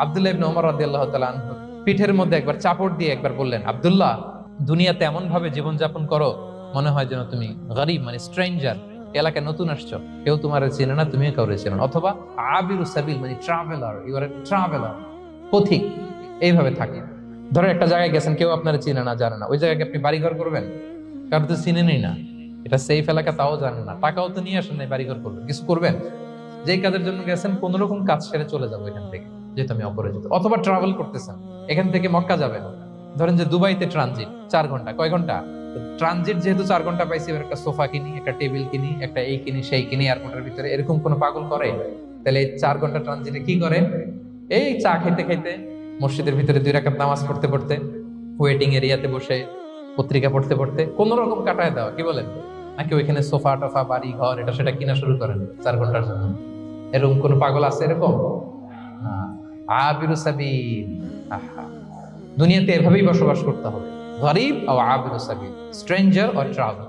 আব্দুল্লাহ ইবনে ওমর রাদিয়াল্লাহু তাআলা আনহু পিঠের মধ্যে একবার চাপড় দিয়ে একবার বললেন, আব্দুল্লাহ, দুনিয়াতে এমন ভাবে জীবনযাপন করো মনে হয় যেন তুমি গরীব, মানে স্ট্রেঞ্জার, এলাকায় নতুন আসছো, কেউ তোমার চেনে না, তুমিও কাউরে চেনো না। অথবা আবিরু সাবিল, মানে traveller, you are a traveller, পথিক, এইভাবে থাকে। ধরেন একটা জায়গায় গেছেন, কেউ আপনার চিনে না, জানে না, ওই জায়গায় আপনি বাড়িঘর করবেন? কারণ তো চিনেনই না, এটা সেফ এলাকা তাও জানেন না, টাকাও তো নিয়ে আসেন নাই, বাড়িঘর করবেন, কিছু করবেন? যেই কাজের জন্য গেছেন, কোন রকম কাজ সেরে চলে যাবো এখান থেকে, যেহেতু আমি অপরিচিত। অথবা ট্রাভেল করতেছেন, এখান থেকে মক্কা যাবেন, ধরেন যে দুবাইতে ট্রানজিট 4 ঘন্টা, কয় ঘন্টা ট্রানজিট, যেহেতু 4 ঘন্টা পাইছি, এবার একটা সোফা কিনি, একটা টেবিল কিনি, একটা এই কিনি সেই কিনি এয়ারপোর্টের ভিতরে, এরকম কোন পাগল করে? তাহলে এই 4 ঘন্টা ট্রানজিটে কি করে? এই চা খাইতে খাইতে, মসজিদের ভিতরে 2 রাকাত নামাজ পড়তে পড়তে, ওয়েটিং এরিয়াতে বসে পত্রিকা পড়তে পড়তে কোন রকম কাটায় দেওয়া, কি বলেন? নাকি ওইখানে সোফা টোফা, বাড়ি ঘর, এটা সেটা কিনা শুরু করেন 4 ঘন্টার জন্য? এরকম কোন পাগল আছে এরকম? না। আবিরু সাবিল। আহা, দুনিয়াতে এভাবেই বসবাস করতে হবে, গরিব ও আবিরু সাবিল, স্ট্রেঞ্জার অর ট্রাভেল।